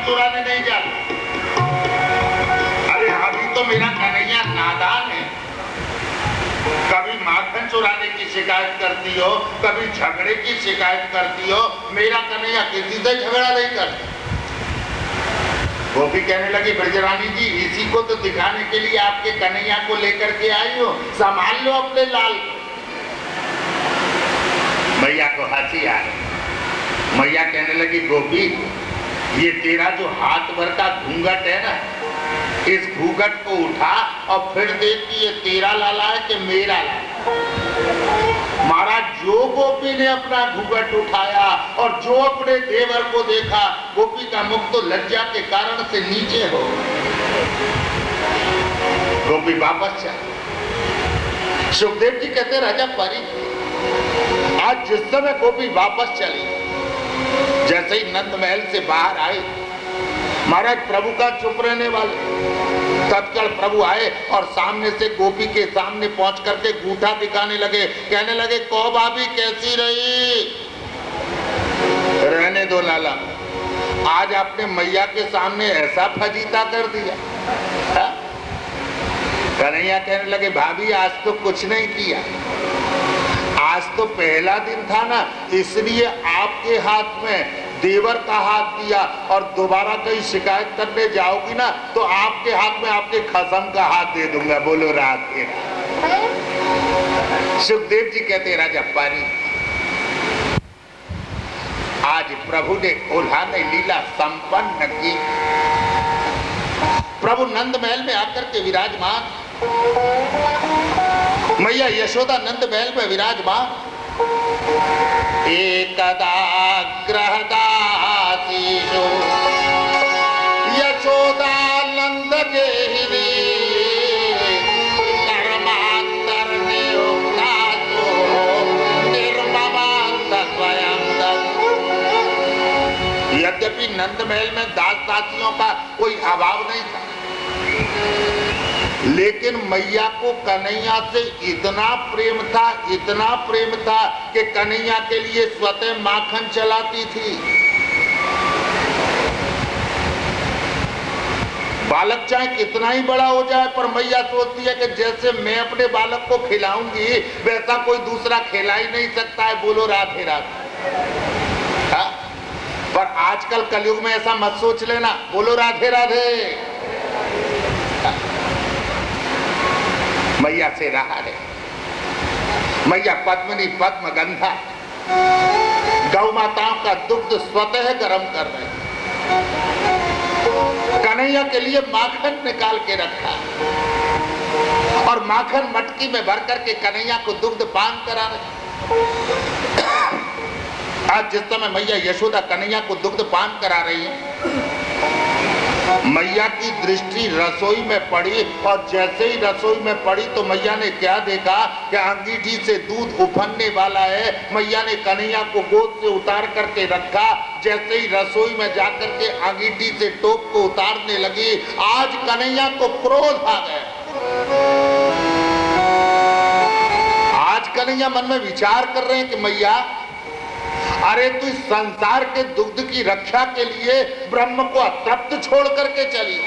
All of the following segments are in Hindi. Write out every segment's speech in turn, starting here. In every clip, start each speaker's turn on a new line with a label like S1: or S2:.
S1: चुराने नहीं जाता। अरे अभी तो मेरा कन्हैया नादान है, कभी माखन चुराने की शिकायत करती हो, कभी झगड़े की शिकायत करती हो। मेरा कन्हैया किसी से झगड़ा नहीं करता। गोपी कहने लगी ब्रजरानी जी, इसी को तो दिखाने के लिए आपके कन्हैया को लेकर के आई हो, संभाल लो अपने लाल को। मैया को हंसी आ रही। मैया कहने लगी गोपी, ये तेरा जो हाथ भर का घूंघट है ना, इस घूंघट को उठा और फिर देख कि ये तेरा लाला है कि मेरा लाला। महाराज, जो गोपी ने अपना घूंघट उठाया और जो अपने देवर को देखा, गोपी का मुख तो लज्जा के कारण से नीचे हो। गोपी वापस चली। सुखदेव जी कहते राजा परी, आज जिस समय गोपी वापस चली, जैसे ही नंद महल से बाहर आए, महाराज प्रभु का चुप रहने वाले तत्काल प्रभु आए और सामने से गोपी के सामने पहुंच करके गूठा दिखाने लगे। कहने लगे, कौ भाभी कैसी रही? रहने दो लाला, आज आपने मैया के सामने ऐसा फजीता कर दिया। कन्हैया कहने लगे, भाभी आज तो कुछ नहीं किया, आज तो पहला दिन था ना, इसलिए आपके हाथ में देवर का हाथ दिया, और दोबारा कहीं शिकायत करने जाओगी ना तो आपके हाथ में आपके खसम का हाथ दे दूंगा। बोलो राधे। सुखदेव जी कहते राजा पारी, आज प्रभु ने कोल्हा ने लीला संपन्न की। प्रभु नंद महल में आकर के विराजमान, मैया यशोदा नंद महल में विराजमान। एकदा ग्रहदासीशो यशोदा नंद गेहिनी कर्मांतर नियुक्तासो निर्ममांत स्वयं दत्त। यद्यपि नंद महल में दास दासियों का कोई अभाव नहीं था, लेकिन मैया को कन्हैया से इतना प्रेम था, इतना प्रेम था कि कन्हैया के लिए स्वतः माखन चलाती थी। बालक चाहे कितना ही बड़ा हो जाए, पर मैया सोचती है कि जैसे मैं अपने बालक को खिलाऊंगी वैसा कोई दूसरा खिला ही नहीं सकता है। बोलो राधे राधे। हाँ? पर आजकल कलयुग में ऐसा मत सोच लेना। बोलो राधे राधे। मैया से रहा रे। मैया पद्मिनी पद्म गंधा गौ माताओं का दुग्ध स्वतः गर्म कर रहे, कन्हैया के लिए माखन निकाल के रखा और माखन मटकी में भर करके कन्हैया को दुग्ध पान करा रहे। आज जिस समय मैया यशोदा कन्हैया को दुग्ध पान करा रही है, मैया की दृष्टि रसोई में पड़ी, और जैसे ही रसोई में पड़ी तो मैया ने क्या देखा कि अंगीठी से दूध उफनने वाला है। मैया ने कन्हैया को गोद से उतार करके रखा। जैसे ही रसोई में जाकर के अंगीठी से टोप को उतारने लगी, आज कन्हैया को क्रोध आ गया। आज कन्हैया मन में विचार कर रहे हैं कि मैया, अरे तू इस संसार के दुग्ध की रक्षा के लिए ब्रह्म को अतृप्त छोड़ करके चली।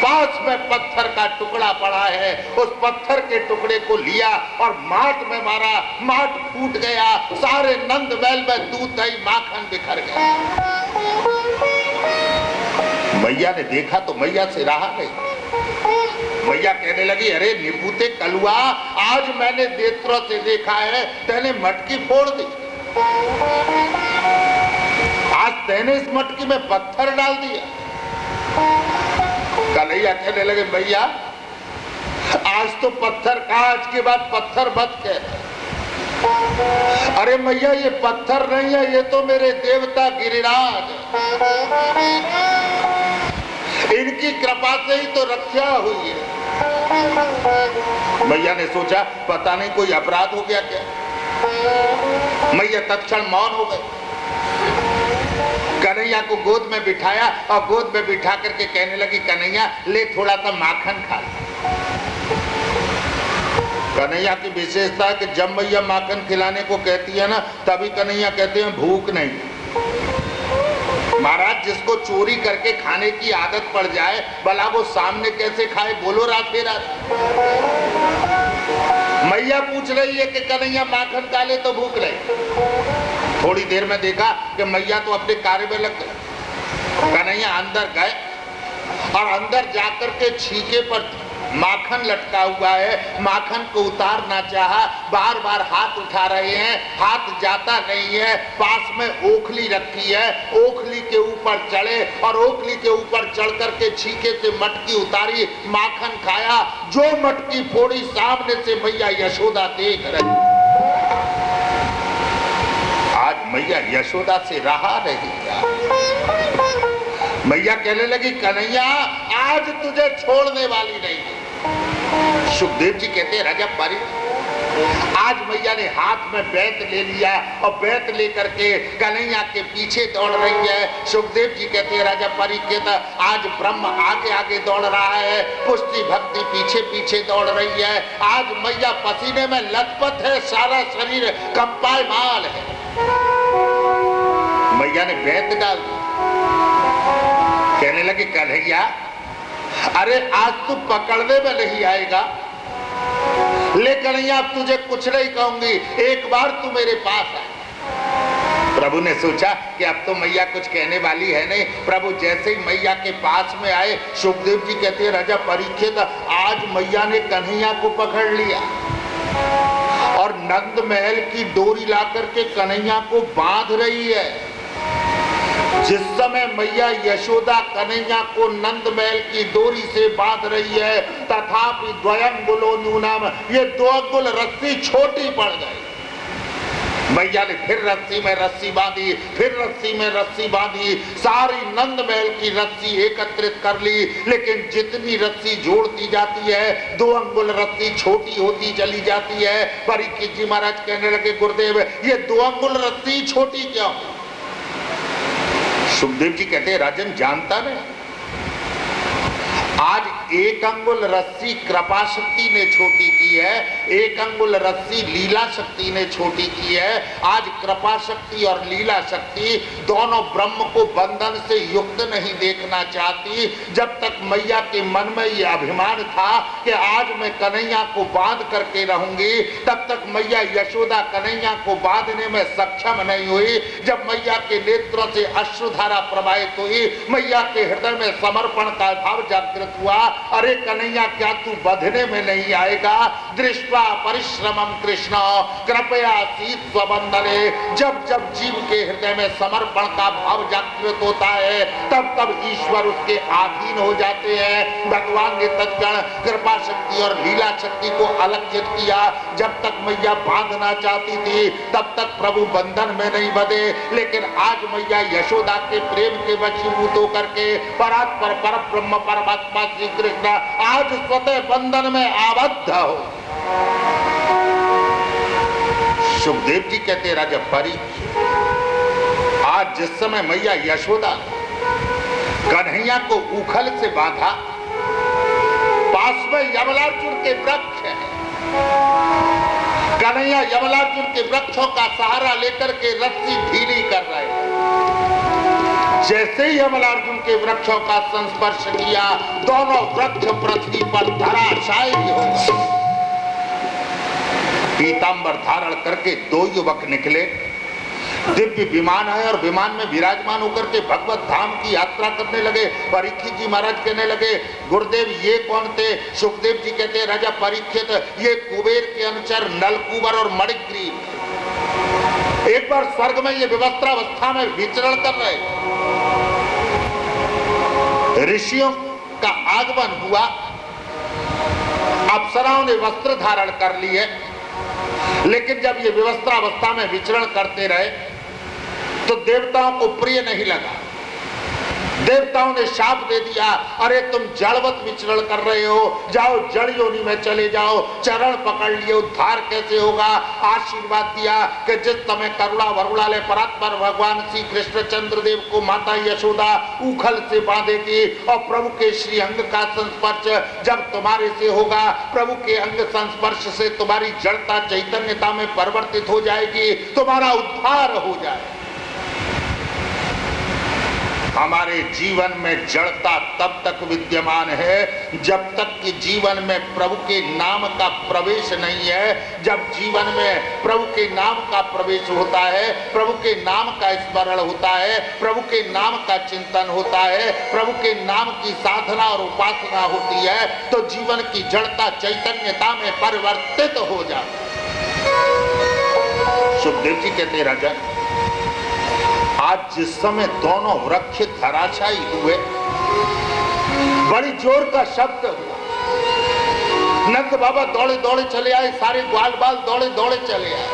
S1: पास में पत्थर का टुकड़ा पड़ा है, उस पत्थर के टुकड़े को लिया और माट में मारा, माट फूट गया, सारे नंद महल में दूध दही माखन बिखर गया। मैया ने देखा तो मैया से रहा नहीं। मैया कहने लगी, अरे निपुते कलुआ, आज मैंने नेत्रों से देखा है तेने मटकी फोड़ दी। आज तेने इस मटकी में पत्थर डाल दिया। कन्हैया कहने लगे, भैया आज तो पत्थर का, आज के बाद पत्थर मत कह। अरे मैया ये पत्थर नहीं है, ये तो मेरे देवता गिरिराज, इनकी कृपा से ही तो रक्षा हुई है। मैया ने सोचा पता नहीं कोई अपराध हो गया क्या। मैया तत्क्षण मौन हो गए। कन्हैया को गोद में बिठाया और गोद में बिठा करके कहने लगी, कन्हैया ले थोड़ा सा माखन खा। कन्हैया की विशेषता है कि जब मैया माखन खिलाने को कहती है ना, तभी कन्हैया कहते हैं भूख नहीं। महाराज जिसको चोरी करके खाने की आदत पड़ जाए भला वो सामने कैसे खाए? बोलो राधे राधे। मैया पूछ रही है कि कन्हैया माखन खा ले तो भूख लगे। थोड़ी देर में देखा कि मैया तो अपने कार्य में लग गए। कन्हैया अंदर गए और अंदर जाकर के छीके पर माखन लटका हुआ है, माखन को उतारना चाहा, बार बार हाथ उठा रहे हैं, हाथ जाता नहीं है। पास में ओखली रखी है, ओखली के ऊपर चढ़े और ओखली के ऊपर चढ़ करके छीके से मटकी उतारी, माखन खाया। जो मटकी फोड़ी सामने से मैया यशोदा देख रही। आज मैया यशोदा से रहा नहीं। मैया कहने लगी कन्हैया आज तुझे छोड़ने वाली नहीं। सुखदेव जी कहते हैं राजा पारी, आज मैया ने हाथ में बैत ले लिया और बैत लेकर के कन्हैया के पीछे दौड़ रही है। सुखदेव जी कहते हैं राजा पारी कहता आज ब्रह्म आगे आगे दौड़ रहा है, पुष्टि भक्ति पीछे पीछे दौड़ रही है। आज मैया पसीने में लथपथ है, सारा शरीर कंपायमाल है। मैया ने बैत डाल दी। कहने लगी कन्हैया अरे आज तू पकड़ने में नहीं आएगा, लेकिन कन्हैया अब तुझे कुछ नहीं कहूंगी, एक बार तू मेरे पास आ। प्रभु ने सोचा कि अब तो मैया कुछ कहने वाली है नहीं। प्रभु जैसे ही मैया के पास में आए, सुखदेव जी कहते हैं राजा परीक्षित आज मैया ने कन्हैया को पकड़ लिया और नंद महल की डोरी ला करके कन्हैया को बांध रही है। जिस समय मैया यशोदा कन्हैया को नंद महल की डोरी से बांध रही है, तथापि द्वयंगुलो न्यूनम, ये 2 अंगुल रस्सी छोटी पड़ गई। मैया ने फिर रस्सी में रस्सी बांधी, फिर रस्सी में रस्सी बांधी, सारी नंद महल की रस्सी एकत्रित कर ली। लेकिन जितनी रस्सी जोड़ती जाती है 2 अंगुल रस्सी छोटी होती चली जाती है। परीक्षित जी महाराज कहने लगे गुरुदेव ये 2 अंगुल रस्सी छोटी क्यों? सुखदेव जी कहते हैं राजन जानता नहीं, आज 1 अंगुल रस्सी कृपा शक्ति ने छोटी की है, 1 अंगुल रस्सी लीला शक्ति ने छोटी की है। आज कृपा शक्ति और लीला शक्ति दोनों ब्रह्म को बंधन से युक्त नहीं देखना चाहती। जब तक मैया के मन में ये अभिमान था कि आज मैं कन्हैया को बांध करके रहूंगी, तब तक मैया यशोदा कन्हैया को बांधने में सक्षम नहीं हुई। जब मैया के नेत्रों से अश्रुधारा प्रवाहित हुई, मैया के हृदय में समर्पण का भाव जागृत हुआ। अरे कन्हैया क्या तू बंधने में नहीं आएगा? दृष्टा परिश्रमम कृष्ण कृपया सीत स्वबंधने। जब जब जीव के हृदय में समर्पण का भाव जागृत होता है, तब तब ईश्वर उसके अधीन हो जाते हैं। भगवान ने तत्क्षण कृपा शक्ति और लीला शक्ति को अलग किया। जब तक मैया बांधना चाहती थी तब तक प्रभु बंधन में नहीं बंधे, लेकिन आज मैया यशोदा के प्रेम के वशीभूत होकर के परात्पर पर ब्रह्म परमात्मा श्री कृष्ण आज स्वतः बंधन में आबद्ध हो। सुखदेव जी कहते राजा परीक्षित आज जिस समय मैया यशोदा कन्हैया को उखल से बांधा, पास में यमलार्जुन के वृक्ष है। कन्हैया यमलार्जुन के वृक्षों का सहारा लेकर के रस्सी ढीली कर रहे हैं। जैसे ही यमलार्जुन के वृक्षों का संस्पर्श किया, दोनों वृक्ष पृथ्वी पर धराशायी हो गए। पीतांबर धारण करके 2 युवक निकले। दिव्य विमान है और विमान में विराजमान होकर के भगवत धाम की यात्रा करने लगे। परीक्षित जी महाराज कहने लगे गुरुदेव ये कौन थे? सुखदेव जी कहते हैं राजा परीक्षित ये कुबेर के अनुचर नलकुबर और मणिग्रीव एक बार स्वर्ग में ये विवस्त्रावस्था में विचरण कर रहे। ऋषियों का आगमन हुआ, अप्सराओं ने वस्त्र धारण कर लिए, लेकिन जब ये विवस्त्रावस्था में विचरण करते रहे तो देवताओं को प्रिय नहीं लगा। देवताओं ने शाप दे दिया, अरे तुम जड़वत विचरण कर रहे हो, जाओ जड़ योनि में चले जाओ, चरण पकड़ लिए, उद्धार कैसे होगा? आशीर्वाद दिया कि जिस समय करुणा वरुणालय परात्पर भगवान श्री कृष्णचंद्र देव को माता यशोदा उखल से बांधेगी और प्रभु के श्री अंग का संस्पर्श जब तुम्हारे से होगा, प्रभु के अंग संस्पर्श से तुम्हारी जड़ता चैतन्यता में परिवर्तित हो जाएगी, तुम्हारा उद्धार हो जाए। हमारे जीवन में जड़ता तब तक विद्यमान है जब तक कि जीवन में प्रभु के नाम का प्रवेश नहीं है। जब जीवन में प्रभु के नाम का प्रवेश होता है, प्रभु के नाम का स्मरण होता है, प्रभु के नाम का चिंतन होता है, प्रभु के नाम की साधना और उपासना होती है, तो जीवन की जड़ता चैतन्यता में परिवर्तित हो जाती है। सुखदेव जी कहते राजा, आज जिस समय दोनों वृक्ष धराशायी हुए, बड़ी जोर का शब्द हुआ, नंद बाबा दौड़े दौड़े चले आए, सारे ग्वाल बाल दौड़े दौड़े चले आए।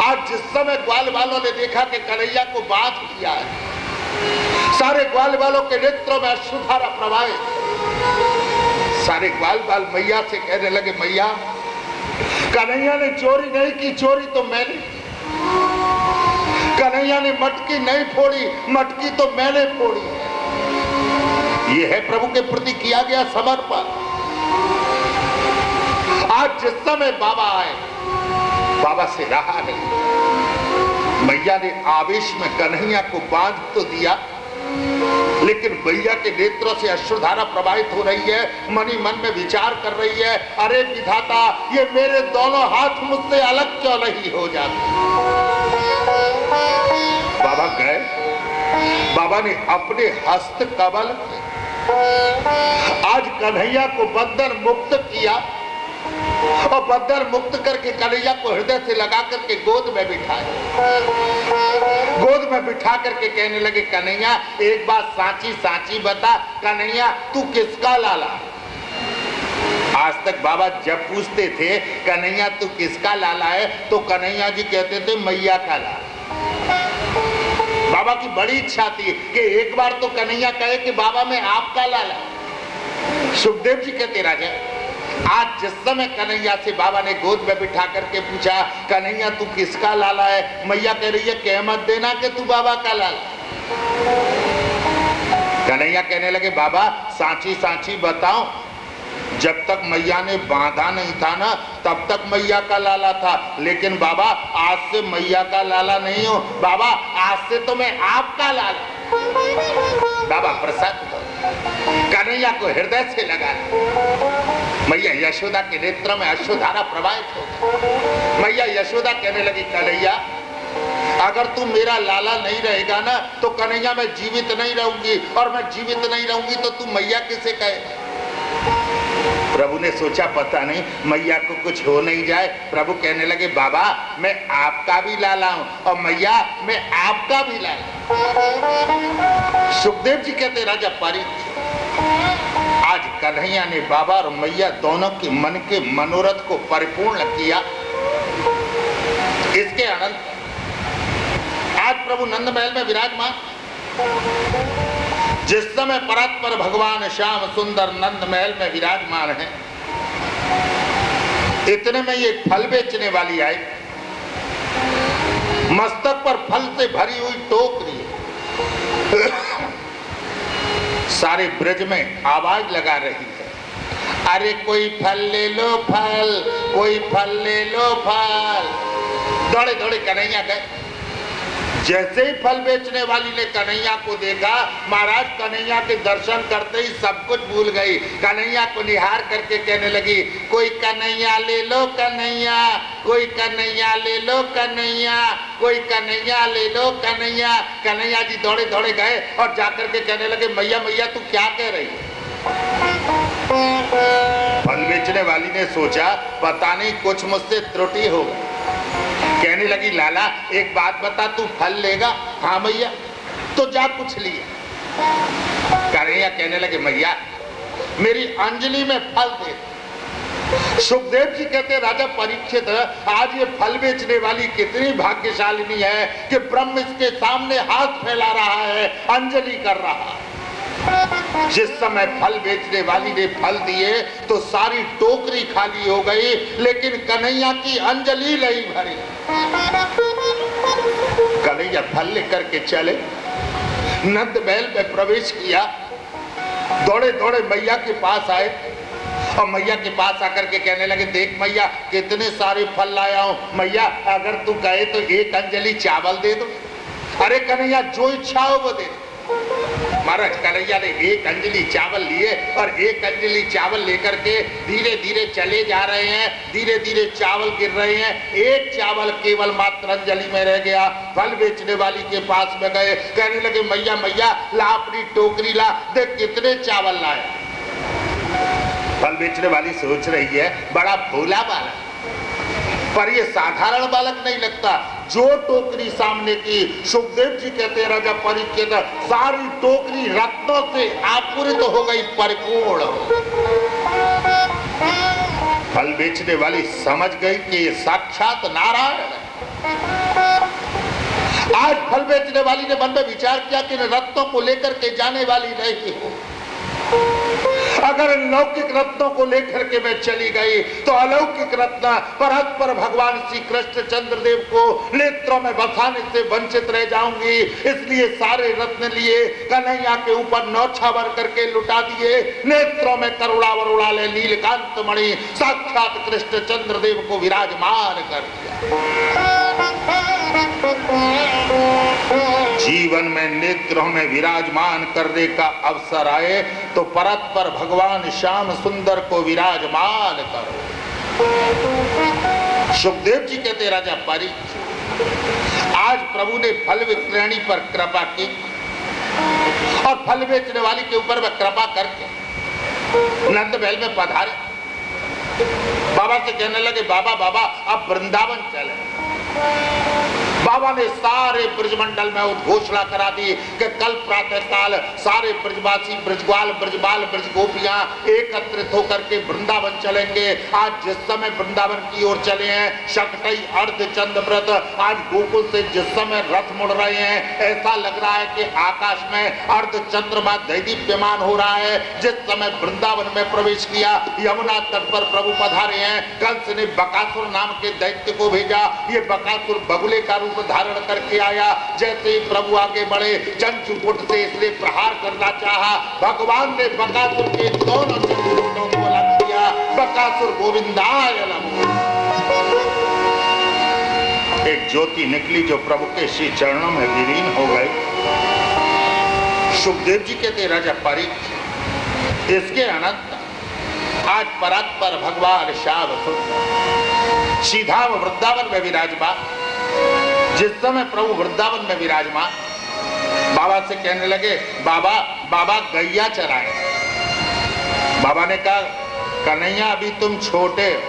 S1: आज जिस समय ग्वाल बालों ने देखा कि कन्हैया को बांध किया है, सारे ग्वाल बालों के नेत्रों में अश्रुधारा प्रवाहित। सारे ग्वाल बाल मैया से कहने लगे, मैया कन्हैया ने चोरी नहीं की, चोरी तो मैंने की। कन्हैया ने मटकी नहीं फोड़ी, मटकी तो मैंने फोड़ी है। ये है प्रभु के प्रति किया गया समर्पण। आज जिस समय बाबा आए, बाबा से रहा नहीं। मैया ने आवेश में कन्हैया को बांध तो दिया, लेकिन मैया के नेत्रों से अश्रुधारा प्रवाहित हो रही है। मनी मन में विचार कर रही है, अरे विधाता, ये मेरे दोनों हाथ मुझसे अलग क्यों नहीं हो जाते। बाबा गए, बाबा ने अपने हस्त कमल आज कन्हैया को बंधन मुक्त किया और बंधन मुक्त करके कन्हैया को हृदय से लगा करके गोद में बिठाया। गोद में बिठा करके कहने लगे, कन्हैया एक बात साची साची बता, कन्हैया तू किसका लाला। आज तक बाबा जब पूछते थे कन्हैया तू किसका लाला है, तो कन्हैया जी कहते थे मैया का लाला। बाबा की बड़ी इच्छा थी कि एक बार तो कन्हैया कहे कि बाबा मैं आपका लाला। सुखदेव जी कहते राजा, आज जिस समय कन्हैया से बाबा ने गोद में बिठा करके पूछा, कन्हैया तू किसका लाला है, मैया कह रही है कह मत देना कि तू बाबा का लाला। कन्हैया कहने लगे, बाबा सांची सांची बताओ, जब तक मैया ने बांधा नहीं था ना, तब तक मैया का लाला था, लेकिन बाबा आज से मैया का लाला नहीं हो, बाबा आज से तो मैं आपका लाला। बाबा प्रसन्न हो, कन्हैया को हृदय से लगा। मैया यशोदा के नेत्र में अश्रुधारा प्रवाहित हो। मैया यशोदा कहने लगी, कन्हैया अगर तू मेरा लाला नहीं रहेगा ना, तो कन्हैया मैं जीवित नहीं रहूंगी, और मैं जीवित नहीं रहूंगी तो तू मैया किसे कहे। प्रभु ने सोचा पता नहीं मैया को कुछ हो नहीं जाए। प्रभु कहने लगे, बाबा मैं आपका भी लाला हूं और मैया मैं आपका भी लाला। सुखदेव जी कहते राजा परीक्षित, आज कन्हैया ने बाबा और मैया दोनों के मन के मनोरथ को परिपूर्ण किया। इसके अनंत आज प्रभु नंद महल में विराजमान, जिस समय परात्पर भगवान श्याम सुंदर नंद महल में विराजमान है, इतने में ये फल बेचने वाली आई, मस्तक पर फल से भरी हुई टोकरी, सारे ब्रज में आवाज लगा रही है, अरे कोई फल ले लो फल, कोई फल ले लो फल। दौड़े दौड़े कन्हैया गए। जैसे ही फल बेचने वाली ने कन्हैया को देखा, महाराज कन्हैया के दर्शन करते ही सब कुछ भूल गई। कन्हैया को निहार करके कहने लगी, कोई कन्हैया ले लो कन्हैया, कोई कन्हैया ले लो कन्हैया, कोई कन्हैया ले लो कन्हैया। कन्हैया जी दौड़े दौड़े गए और जाकर के कहने लगे, मैया मैया तू क्या कह रही है। फल बेचने वाली ने सोचा पता नहीं कुछ मुझसे त्रुटि हो। कहने लगी, लाला एक बात बता, तू फल लेगा। हाँ मैया। तो जा कुछ लिया। कन्हैया कहने लगे, मैया मेरी अंजलि में फल दे। सुखदेव जी कहते, राजा परीक्षित आज ये फल बेचने वाली कितनी भाग्यशालिनी है कि ब्रह्म इसके सामने हाथ फैला रहा है, अंजलि कर रहा है। जिस समय फल बेचने वाली ने फल दिए तो सारी टोकरी खाली हो गई, लेकिन कन्हैया की अंजलि नहीं भरी। कन्हैया फल लेकर के चले, नंद महल में प्रवेश किया, दौड़े दौड़े मैया के पास आए और मैया के पास आकर के कहने लगे, देख मैया कितने सारे फल लाया हूं, मैया अगर तू कहे तो एक अंजलि चावल दे दो। अरे कन्हैया जो इच्छा हो वो दे दो। महाराज कन्हैया ने एक अंजलि चावल लिए और एक अंजलि चावल लेकर के धीरे धीरे चले जा रहे हैं। धीरे धीरे चावल गिर रहे हैं, एक चावल केवल मात्र अंजलि में रह गया। फल बेचने वाली के पास में गए, कहने लगे मैया मैया ला अपनी टोकरी ला, देख कितने चावल लाए। फल बेचने वाली सोच रही है बड़ा भोला बालक, पर ये साधारण बालक नहीं लगता। जो टोकरी सामने की, सुखदेव जी कहते हैं राजा परीक्षित के अंदर सारी टोकरी रत्नों से आपूरित हो गई, परिपूर्ण। फल बेचने वाली समझ गई कि ये साक्षात नारायण है। आज फल बेचने वाली ने मन में विचार किया कि रत्नों को लेकर के जाने वाली नहीं हूं। अगर लौकिक रत्नों को लेकर के मैं चली गई तो अलौकिक रत्न परस्पर भगवान श्री कृष्ण चंद्रदेव को नेत्रों में बसाने से वंचित रह जाऊंगी। इसलिए सारे रत्न लिए कन्हैया के ऊपर नौछावर करके लुटा दिए। नेत्रों में करुणा वरुणा ले नीलकांत मणि साक्षात कृष्ण चंद्रदेव को विराजमान कर दिया। जीवन में नेत्रों में विराजमान करने का अवसर आए तो परस्पर भगवान श्याम सुंदर को विराजमान करो। सुखदेव जी कहते राजा परीक्षित, आज प्रभु ने फल विक्रयणी पर कृपा की और फल बेचने वाली के ऊपर वह कृपा करके नंद महल में पधारे। बाबा से कहने लगे बाबा बाबा अब वृंदावन चले। बाबा ने सारे ब्रजमंडल में उद्घोषणा करा दी कि कल प्रातः काल सारे ब्रजवासी, ब्रजग्वाल, ब्रजबाल, ब्रजगोपियां एकत्रित होकर के वृंदावन चलेंगे। आज जिस समय वृंदावन की ओर चले हैं, शकटई अर्धचंद्र व्रत, आज गोकुल से जिस समय रथ मुड़ रहे हैं, ऐसा लग रहा है कि आकाश में अर्धचंद्रमा दैदीप्यमान हो रहा है। जिस समय वृंदावन में प्रवेश किया, यमुना तट पर प्रभु पधारे हैं। कंस ने बकासुर नाम के दैत्य को भेजा, ये बकासुर बगुले का रूप धारण करके आया। जैसे ही प्रभु आगे बढ़े, चंचुपुट से इसने प्रहार करना चाहा। भगवान ने बकासुर के दोनों चंचुपुटों को लग दिया। बकासुर गोविंदाय नमः। एक ज्योति निकली जो प्रभु के श्री चरणों में विलीन हो गई। सुखदेव जी कहते राजा परीक्षित, इसके अनंत आज परस्पर भगवान श्याम सुंदर सीधा वृंदावन में विराजमान। जिस समय प्रभु वृंदावन में विराजमान, बाबा से कहने लगे बाबा बाबा गैया चराए। बाबा ने कहा कन्हैया अभी तुम छोटे हो।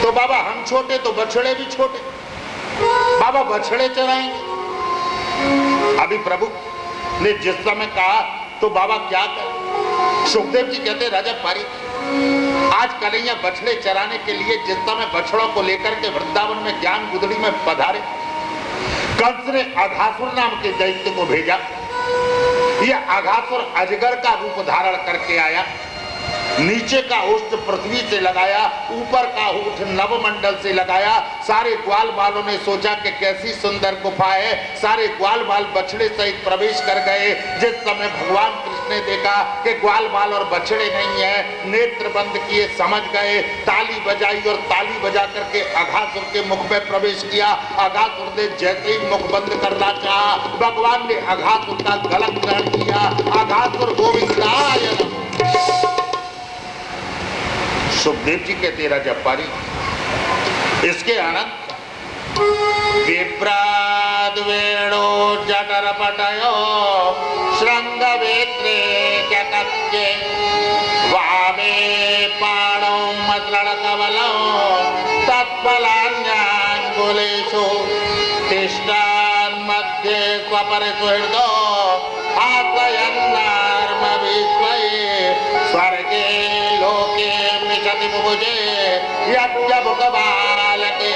S1: तो बाबा हम छोटे तो बछड़े भी छोटे, बाबा बछड़े चराएंगे। अभी प्रभु ने जिस समय कहा तो बाबा क्या करें। सुखदेव जी कहते राजा परीक्षित, आज कन्हैया बछड़े चराने के लिए जिस समय बछड़ों को लेकर के वृंदावन में ज्ञान गुदड़ी में पधारे, कंस ने अघासुर नाम के दैत्य को भेजा। यह अघासुर अजगर का रूप धारण करके आया। नीचे का ओष्ठ पृथ्वी से लगाया, ऊपर का होठ नवमंडल से लगाया। सारे ग्वाल बालों ने सोचा कि कैसी सुंदर गुफा है। सारे ग्वाल बाल बछड़े सहित प्रवेश कर गए। जिस समय भगवान कृष्ण ने देखा कि ग्वाल बाल और बछड़े नहीं है, नेत्र बंद किए, समझ गए। ताली बजाई और ताली बजा करके अघासुर के मुख में प्रवेश किया। अघासुर ने जैसे ही मुख बंद करना चाहा, भगवान ने अघासुर का गलत ग्रहण किया। अघासुर गोविंदाय नमः। सुखदेव जी के तेरा जपारी, इसके अनंत विप्राद वेणो जटर पटयो श्रृंग वेत्रे जगत्ये वामे पाणो मसलड़ कमलो तत्फलान्याङ्गुलेषु तिष्ठान् मध्ये स्वपरिसुहृदो आश्रयन्नार्म विश्वये स्वर्गे लोके मिषति बुभुजे यज्ञमुखबालके।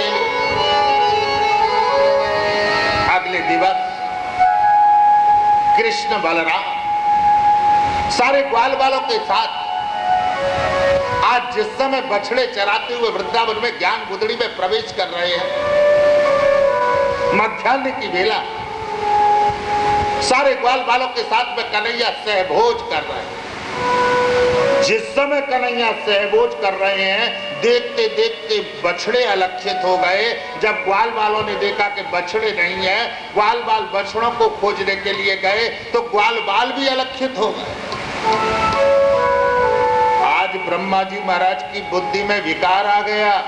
S1: अगले दिवस कृष्ण बलराम सारे ग्वाल बालों के साथ आज जिस समय बछड़े चराते हुए वृंदावन में ज्ञान गुदड़ी में प्रवेश कर रहे हैं, मध्याह्न की बेला सारे ग्वाल बालों के साथ में कन्हैया सहभोज कर रहे हैं। जिस समय कन्हैया सहभोज कर रहे हैं, देखते देखते बछड़े अलक्षित हो गए। जब ग्वाल वालों ने देखा कि बछड़े नहीं है, ग्वाल बाल बछड़ों को खोजने के लिए गए तो ग्वाल बाल भी अलक्षित हो गए। आज ब्रह्मा जी महाराज की बुद्धि में विकार आ गया।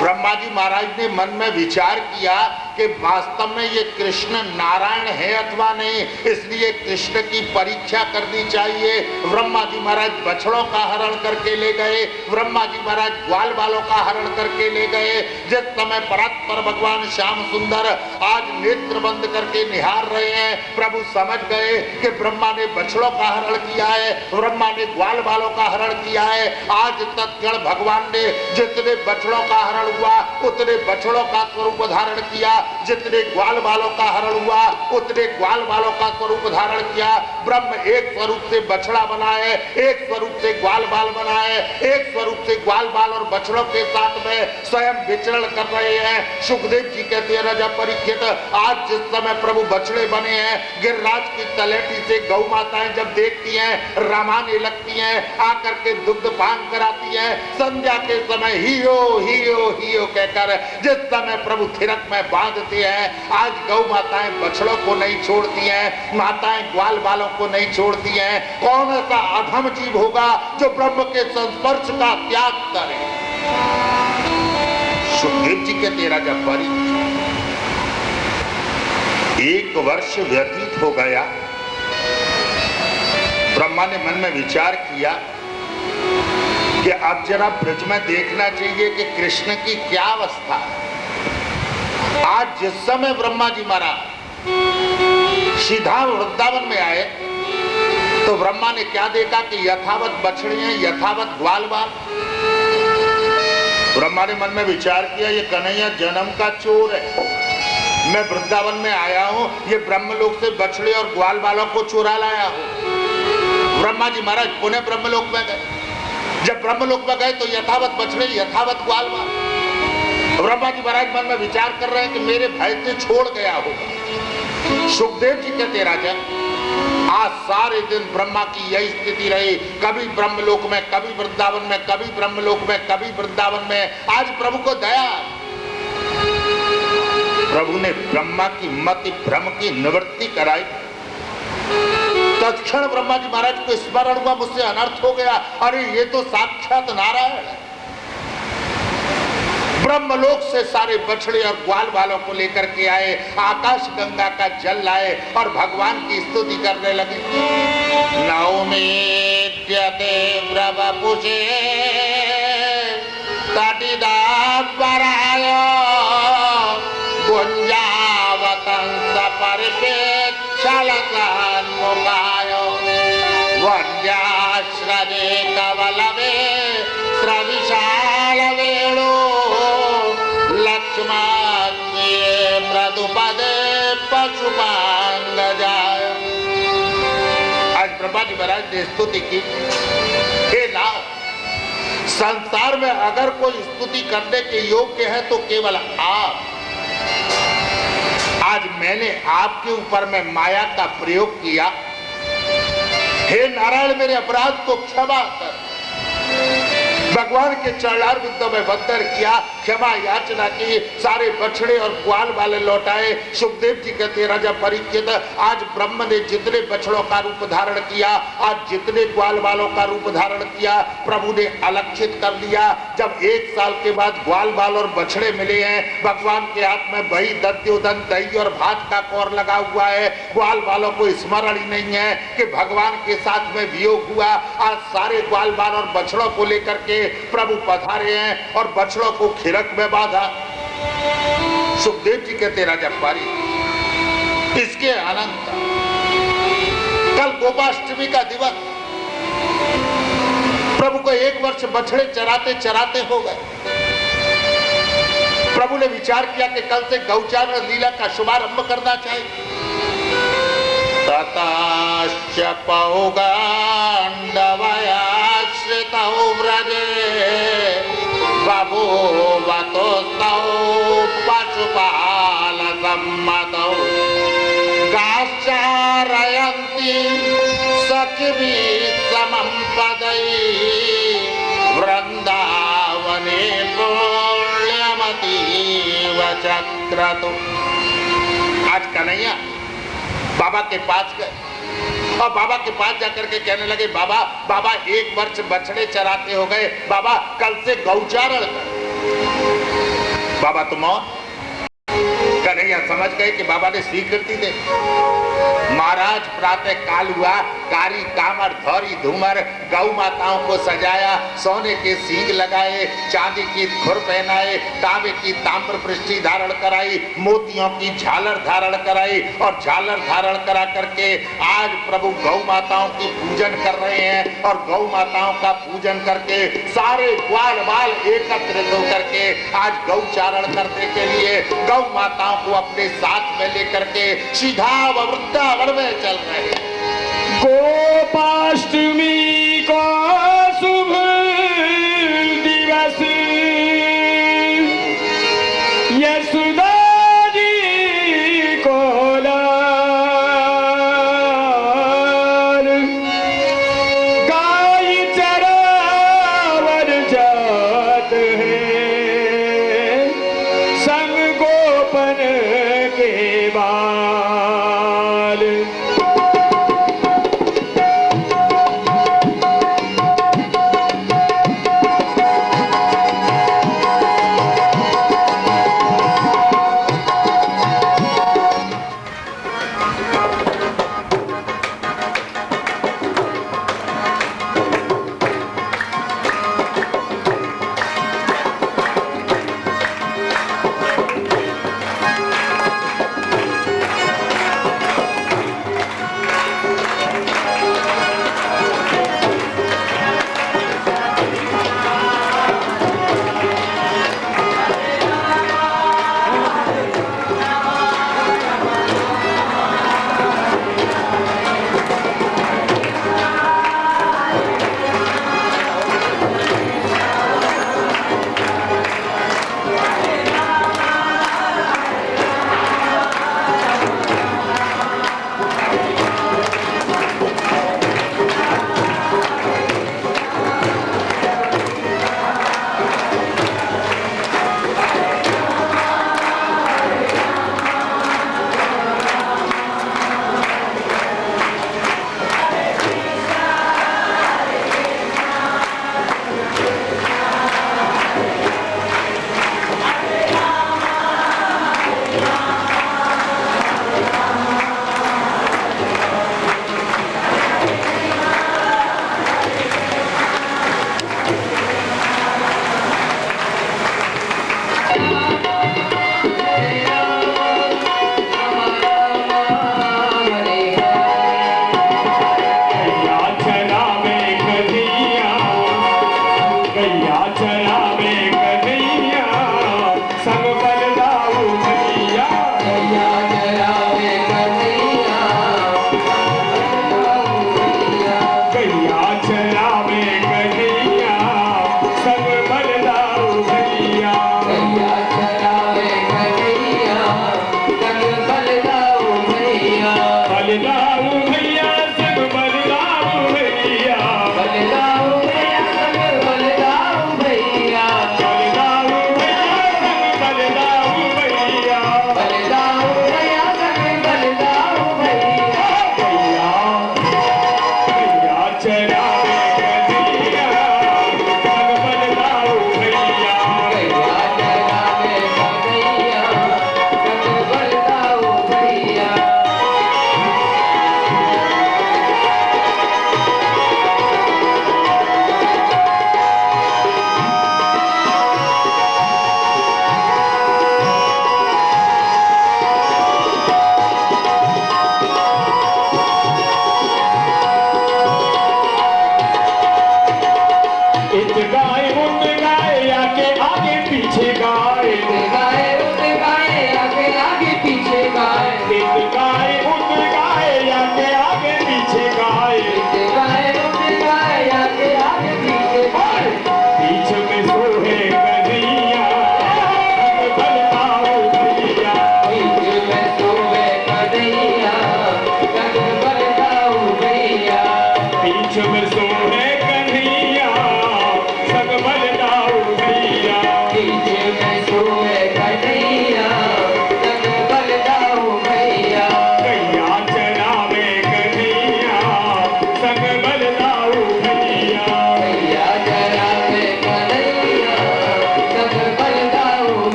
S1: ब्रह्मा जी महाराज ने मन में विचार किया कि वास्तव में ये कृष्ण नारायण है अथवा नहीं, इसलिए कृष्ण की परीक्षा करनी चाहिए। ब्रह्मा जी महाराज बछड़ों का हरण करके ले गए, ब्रह्मा जी महाराज ग्वाल बालों का हरण करके ले गए। जिस समय परात्पर भगवान श्याम सुंदर आज नेत्र बंद करके निहार रहे हैं, प्रभु समझ गए कि ब्रह्मा ने बछड़ों का हरण किया है, ब्रह्मा ने ग्वाल बालों का हरण किया है। आज तत्क्षण भगवान ने जितने बछड़ों का हरण हुआ उतने बछड़ों का स्वरूप धारण किया, जितने ग्वाल बालों का हरण हुआ उतने ग्वाल बालों का स्वरूप धारण किया। ब्रह्म एक स्वरूप से बछड़ा बना है, एक स्वरूप से ग्वाल बाल बना है, एक स्वरूप से ग्वाल बाल और बछड़ों के साथ में स्वयं विचरण कर रहे हैं। सुखदेव जी कहते हैं, राजा परीक्षित, आज जिस समय प्रभु बछड़े बने हैं, गिरिराज की तलेटी से गौ माताएं जब देखती हैं, रमाने लगती हैं, आकर के दुग्ध पान कराती हैं। संध्या के समय हियो हियो हियो कहकर जिस समय प्रभु थिरक में बांधते हैं, आज गौ माताएं बछड़ों को नहीं छोड़ती हैं, माताएं ग्वाल बालों को नहीं छोड़ती हैं। कौन ऐसा अधम जीव होगा जो ब्रह्म के संस्पर्श का त्याग करे? सुखदेव जी के तेरा जब परी 1 वर्ष व्यतीत हो गया, ब्रह्मा ने मन में विचार किया कि अब जरा ब्रज में देखना चाहिए कि कृष्ण की क्या अवस्था है। आज जिस समय ब्रह्मा जी महाराज सीधा वृंदावन में आए तो ब्रह्मा ने क्या देखा कि यथावत बछड़े हैं, यथावत ग्वाल बाल। ब्रह्मा ने मन में विचार किया, ये कन्हैया जन्म का चोर है। मैं वृंदावन में आया हूं, ये ब्रह्मलोक से बछड़े और ग्वाल बालों को चुरा लाया हूं। ब्रह्मा जी महाराज पुनः ब्रह्मलोक में गए। जब ब्रह्मलोक में गए तो यथावत बछड़े, यथावत ग्वाल बाल। ब्रह्मा जी महाराज मन में विचार कर रहे हैं कि मेरे भय से छोड़ गया होगा। सुखदेव जी कहते, राजा आज सारे दिन ब्रह्मा की यही स्थिति रही, कभी ब्रह्मलोक में, कभी वृंदावन में, कभी ब्रह्मलोक में, कभी वृंदावन में। आज प्रभु को दया, प्रभु ने ब्रह्मा की मति भ्रम की निवृत्ति कराई। तत्क्षण ब्रह्मा जी महाराज को स्मरण हुआ, मुझसे अनर्थ हो गया, अरे ये तो साक्षात नारायण है। ब्रह्मलोक से सारे बछड़े और ग्वाल बालों को लेकर के आए, आकाश गंगा का जल लाए और भगवान की स्तुति करने लगे। नौमेद्यते ब्रवपुषे तटिदापराय गुंजावतंस परिपेक्षलसन्मुखाय वन्द्याश्रजे कवलवे स्रविशालवेणो लक्ष्मणे मृदुपदे पशुपांगजाय। आज ब्रह्मा जी महाराज ने स्तुति की, हे नाथ, संसार में अगर कोई स्तुति करने के योग्य है तो केवल आप। आज मैंने आपके ऊपर में माया का प्रयोग किया, हे नारायण मेरे अपराध को क्षमा कर। भगवान के चरणार विद्यों में बंदर किया, क्षमा याचना की, सारे बछड़े और ग्वाल वाले लौटाए। सुखदेव जी कहते, राजा परीक्षित, आज ब्रह्म ने जितने बछड़ों का रूप धारण किया, आज जितने ग्वाल वालों का रूप धारण किया, प्रभु ने अलक्षित कर दिया। जब 1 साल के बाद ग्वाल बाल और बछड़े मिले हैं, भगवान के हाथ में वही दत्योदन दही और भात का कौर लगा हुआ है। ग्वाल बालों को स्मरण ही नहीं है कि भगवान के साथ में वियोग हुआ। आज सारे ग्वाल बाल और बछड़ों को लेकर के प्रभु पधारे हैं और बछड़ों को खिरक में बांधा। सुखदेव जी कहते, राजा पारी, इसके अनंत कल गोपाष्टमी का दिवस, प्रभु को 1 वर्ष बछड़े चराते चराते हो गए। प्रभु ने विचार किया कि कल से गौचारण लीला का शुभारंभ करना चाहिए। ततश्च पौगण्डवयाश्रितौ व्रजे बभूवतोस्तौ पशुपालसम्मतौ गाश्चारयन्ति सखिभिः समं पदैः वृन्दा वने पुण्यमतीव चक्रतु। आज कन्हैया बाबा के पास गए और बाबा के पास जाकर के कहने लगे, बाबा बाबा 1 वर्ष बछड़े चराते हो गए, बाबा कल से गौचारण कर। बाबा तुम और कन्हैया समझ गए कि बाबा ने स्वीकृति दे। महाराज प्रातः काल हुआ, कारी कामर धौरी धूमर गौ माताओं को सजाया, सोने के सींग लगाए, चांदी की खुर पहनाए, तांबे की ताम्र पृष्ठी धारण कराई, मोतियों की झालर धारण कराई और झालर धारण करा करके आज प्रभु गौ माताओं की पूजन कर रहे हैं। और गौ माताओं का पूजन करके सारे ग्वाल बाल एकत्रित होकर के आज गौचारण करने के लिए गौ माताओं को अपने साथ में लेकर के सीधा वृंदावन में चल रहे हैं।
S2: गोपाष्टमी को शुभ दिवस यशोदा जी को लाल गाय चरावर जात है संग गोपन के बाल।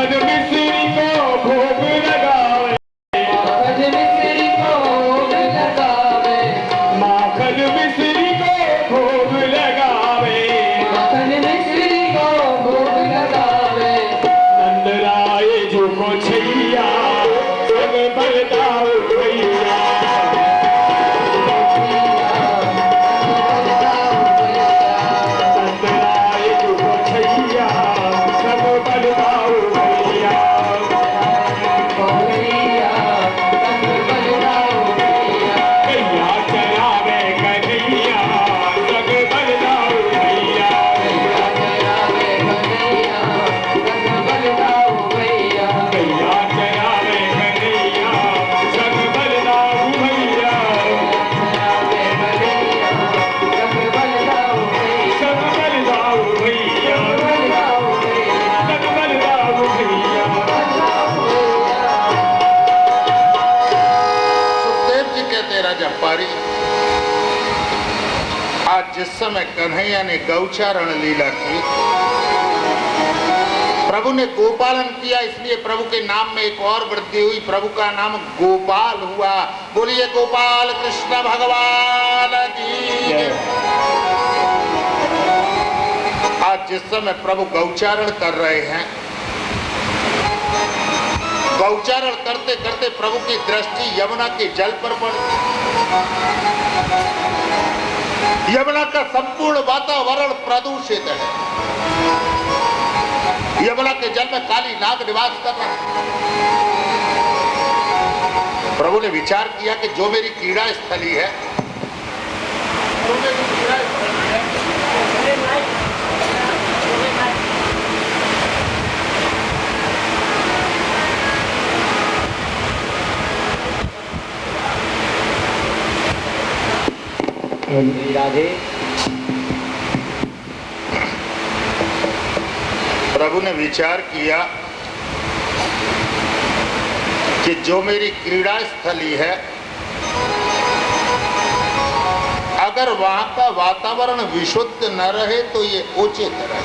S2: माखन मिश्री को भोग लगावे,
S3: माखन मिश्री को भोग लगावे,
S2: माखन मिश्री को भोग लगावे,
S3: माखन मिश्री को भोग लगावे।
S2: नंदलाल जो को छैया संग बलदाऊ भैया, नंदलाल जो को छैया संग बलदाऊ भैया, कैया चलावे कन्हैया संग बलदाऊ भैया, कैया चलावे कन्हैया संग बलदाऊ भैया, संग बलदाऊ भैया, संग बलदाऊ भैया।
S1: सुखदेव जी कहते राजा पारी, आज जिस समय कन्हैया ने गौचारण लीला की, प्रभु ने गोपालन किया, इसलिए प्रभु के नाम में एक और वृद्धि हुई, प्रभु का नाम गोपाल हुआ। बोलिए गोपाल कृष्ण भगवान की जय। आज जिस समय प्रभु गौचारण कर रहे हैं, गौचारण करते करते प्रभु की दृष्टि यमुना के जल पर पड़ी। यमुना का संपूर्ण वातावरण प्रदूषित है। यमुना के जल में काली नाग निवास कर रहा है। प्रभु ने विचार किया कि जो मेरी क्रीड़ा स्थली है, जो मेरी क्रीड़ा स्थली है,
S3: राधे।
S1: प्रभु ने विचार किया कि जो मेरी क्रीड़ा स्थली है, अगर वहां का वातावरण विशुद्ध न रहे तो ये उचित रहे।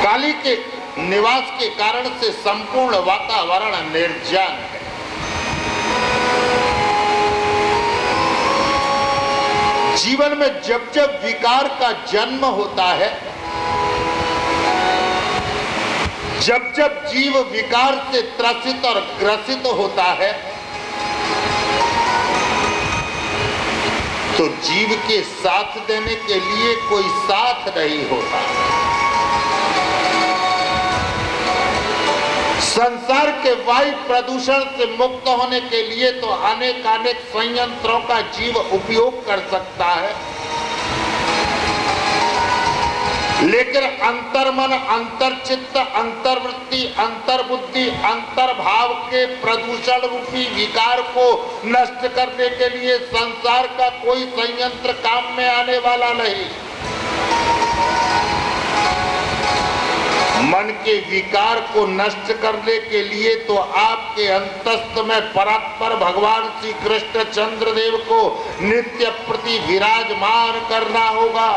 S1: काली के निवास के कारण से संपूर्ण वातावरण निर्जन है। जीवन में जब जब विकार का जन्म होता है, जब जब जीव विकार से त्रसित और ग्रसित होता है, तो जीव के साथ देने के लिए कोई साथ नहीं होता। संसार के वायु प्रदूषण से मुक्त होने के लिए तो अनेक संयंत्रों का जीव उपयोग कर सकता है, लेकिन अंतर्मन, अंतर्चित्त, अंतर्वृत्ति, अंतर्बुद्धि, अंतर्भाव के प्रदूषण रूपी विकार को नष्ट करने के लिए संसार का कोई संयंत्र काम में आने वाला नहीं। मन के विकार को नष्ट करने के लिए तो आपके अंतस्थ में परात्पर भगवान श्री कृष्ण चंद्रदेव को नित्य प्रति विराजमान करना होगा।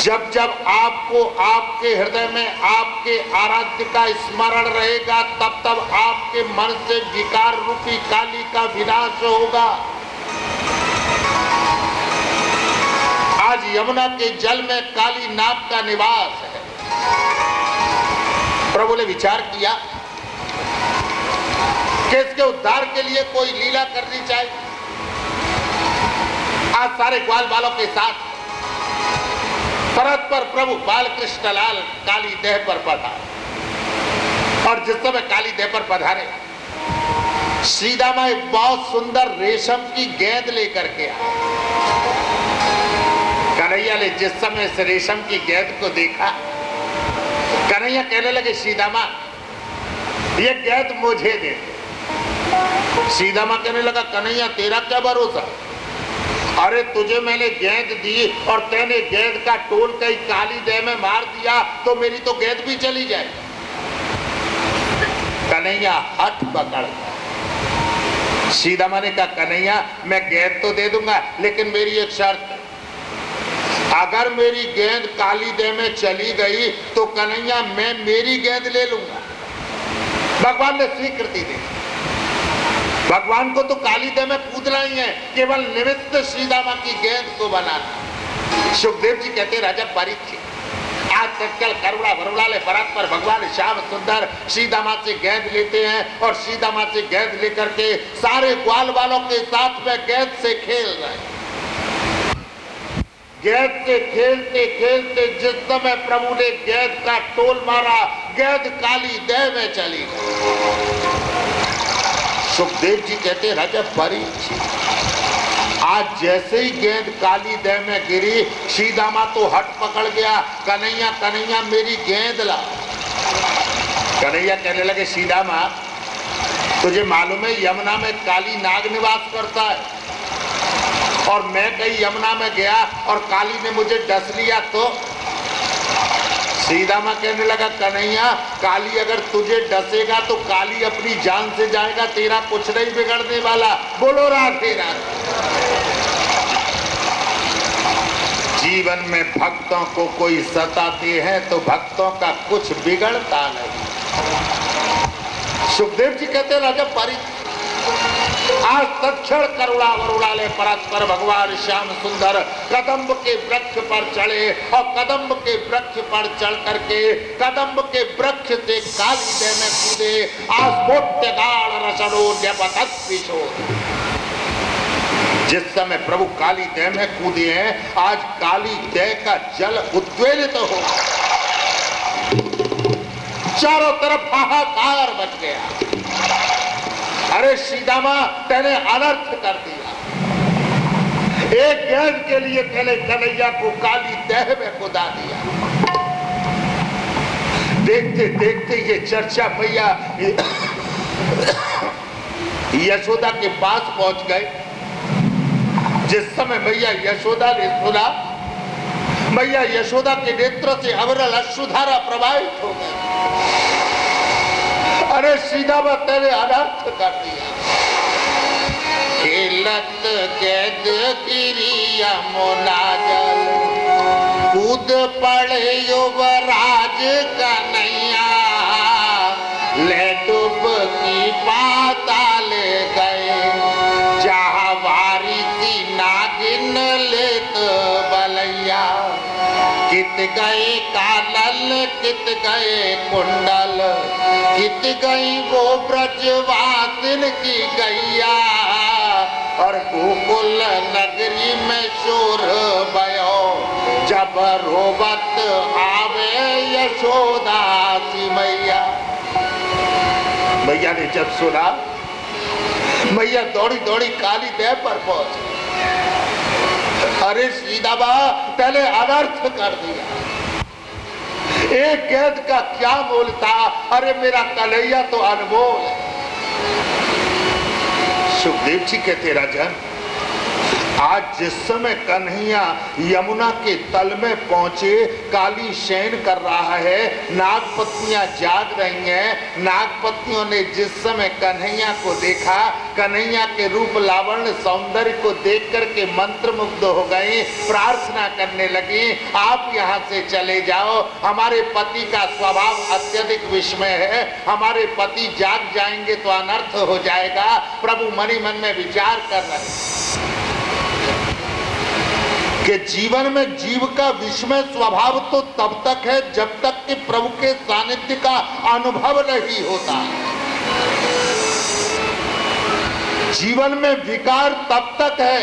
S1: जब जब आपको आपके हृदय में आपके आराध्य का स्मरण रहेगा, तब तब आपके मन से विकार रूपी काली का विनाश होगा। आज यमुना के जल में काली नाग का निवास है। प्रभु ने विचार किया कि इसके उद्धार के लिए कोई लीला करनी चाहिए। आज सारे ग्वाल बालों के साथ परत पर प्रभु बाल कृष्ण लाल काली देह पर पधारे, और जिस समय काली देह पर पधारे, सीधामा एक बहुत सुंदर रेशम की गेंद लेकर के आए। कन्हैया ने जिस समय इस रेशम की गेंद को देखा, कन्हैया कहने लगे, सीधामा ये गेंद मुझे दे। सीधामा कहने लगा, कन्हैया तेरा क्या भरोसा, अरे तुझे मैंने गेंद दी और तैने गेंद का टोल कहीं काली देह में मार दिया तो मेरी तो गेंद भी चली जाए। कन्हैया हठ पकड़ सीधामा ने कहा कन्हैया मैं गेंद तो दे दूंगा, लेकिन मेरी एक शर्त, अगर मेरी गेंद काली देह में चली गई तो कन्हैया मैं मेरी गेंद ले लूंगा। भगवान ने स्वीकृति दी। भगवान को तो काली देह में कूदना ही है, केवल निमित्त सीधामा की गेंद को बनाना। सुखदेव जी कहते राजा परीक्षित, आज तत्काल करुणा वरुणालय परत पर भगवान श्याम सुंदर सीधामा से गेंद लेते हैं और सीधामा से गेंद लेकर के सारे ग्वाल वालों के साथ में गेंद से खेल रहे हैं। गेंद से खेलते खेलते जिस समय प्रभु ने गेंद का टोल मारा, गेंद काली देह में चली गई। सुखदेव जी कहते राजा परीक्षित, आज जैसे ही गेंद काली देह में गिरी, सीधामा तो हट पकड़ गया, कन्हैया कन्हैया मेरी गेंद ला। कन्हैया कहने लगे सीधामा तुझे मालूम है यमुना में काली नाग निवास करता है, और मैं कहीं यमुना में गया और काली ने मुझे डस लिया तो? सीधामा कहने लगा कन्हैया काली अगर तुझे डसेगा तो काली अपनी जान से जाएगा, तेरा कुछ नहीं बिगड़ने वाला। बोलो राधे राधे। जीवन में भक्तों को कोई सताते हैं तो भक्तों का कुछ बिगड़ता नहीं। सुखदेव जी कहते राजा परीक्षित, आज तत्क्षण करुणा वरुणालय परस्पर भगवान श्याम सुंदर कदम्ब के वृक्ष पर चढ़े और कदम्ब के वृक्ष पर चढ़ करके कदम्ब के वृक्ष से काली देह में कूदे। आस्फोट्यगाढ़ रसनोद्यपतस्विशो। जिस समय प्रभु काली देह में कूदे हैं, आज काली देह का जल उद्वेलित हो, चारों तरफ हाहाकार मच गया। अरे सीधामा तेने अनर्थ कर दिया, एक गेंद के लिए तेने कन्हैया को काली देह में कूदा दिया। देखते देखते ये चर्चा मैया यशोदा के पास पहुंच गए। जिस समय मैया यशोदा ने सुना, मैया यशोदा के नेत्र से अविरल अश्रुधारा प्रवाहित हो गई। अरे सीधामा तेरे अनर्थ कर दिया। खेलत कैद गिरी यमुना जल, कूद पड़े युवराज कन्हैया, ले डुबकी पाताल गए, जहाँ वारी थी नागिन लेत बलैया। कित गए कानल कित गए कुंडल, कित गई वो ब्रजवासिन की गैया, और गोकुल नगरी में शोर भयो, जब रोबत आवे यशोदा सी मैया। मैया ने जब सुना, मैया दौड़ी दौड़ी काली देह पर पहुंची। अरे सीधामा पहले अनर्थ कर दिया, एक गेंद का क्या मोल था? अरे मेरा कन्हैया तो अनमोल है। सुखदेव जी कहते राजन, आज जिस समय कन्हैया यमुना के तल में पहुंचे, काली शयन कर रहा है, नागपत्नियां जाग रही हैं। नागपत्नियों ने जिस समय कन्हैया को देखा, कन्हैया के रूप लावण्य सौंदर्य को देख करके मंत्रमुग्ध हो गई, प्रार्थना करने लगी, आप यहाँ से चले जाओ, हमारे पति का स्वभाव अत्यधिक विस्मय है, हमारे पति जाग जाएंगे तो अनर्थ हो जाएगा। प्रभु मनी मन में विचार कर रहे कि जीवन में जीव का विस्मय स्वभाव तो तब तक है जब तक कि प्रभु के सानिध्य का अनुभव नहीं होता। जीवन में विकार तब तक है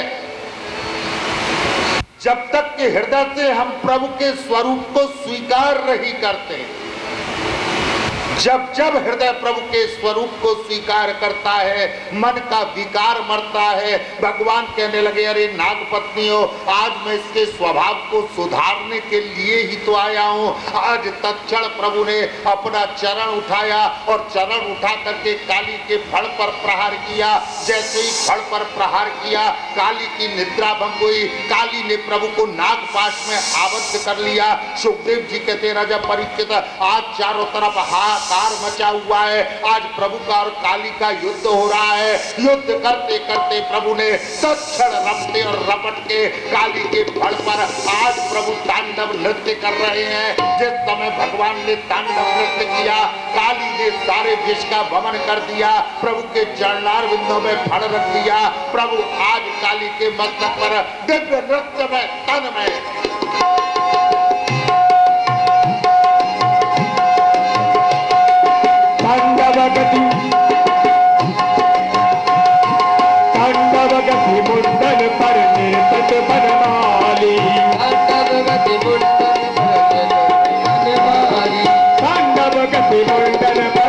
S1: जब तक कि हृदय से हम प्रभु के स्वरूप को स्वीकार नहीं करते। जब जब हृदय प्रभु के स्वरूप को स्वीकार करता है, मन का विकार मरता है। भगवान कहने लगे, अरे नागपत्नियों, आज मैं इसके स्वभाव को सुधारने के लिए ही तो आया हूँ। आज तत्क्षण प्रभु ने अपना चरण उठाया और चरण उठा करके काली के फड़ पर प्रहार किया। जैसे ही फड़ पर प्रहार किया, काली की निद्रा भंग हुई। काली ने प्रभु को नागपाश में आबद्ध कर लिया। सुखदेव जी कहते, राजा परीक्षित, आज चारों तरफ हाथ हाहाकार मचा हुआ है। आज प्रभु का और काली का युद्ध हो रहा है। युद्ध करते करते प्रभु ने तत्क्षण रपटे और रपट के काली के फड़ पर आज प्रभु तांडव नृत्य कर रहे हैं। जिस समय भगवान ने तांडव नृत्य किया, काली ने सारे विश्व का भ्रमण कर दिया, प्रभु के चरणार बिंदों में फड़ रख दिया। प्रभु आज काली के मस्तक पर दिव्य नृत्य में तन में
S2: तांडवगति मुंडन पर निर्तत बनमाली,
S3: तांडवगति मुंडन पर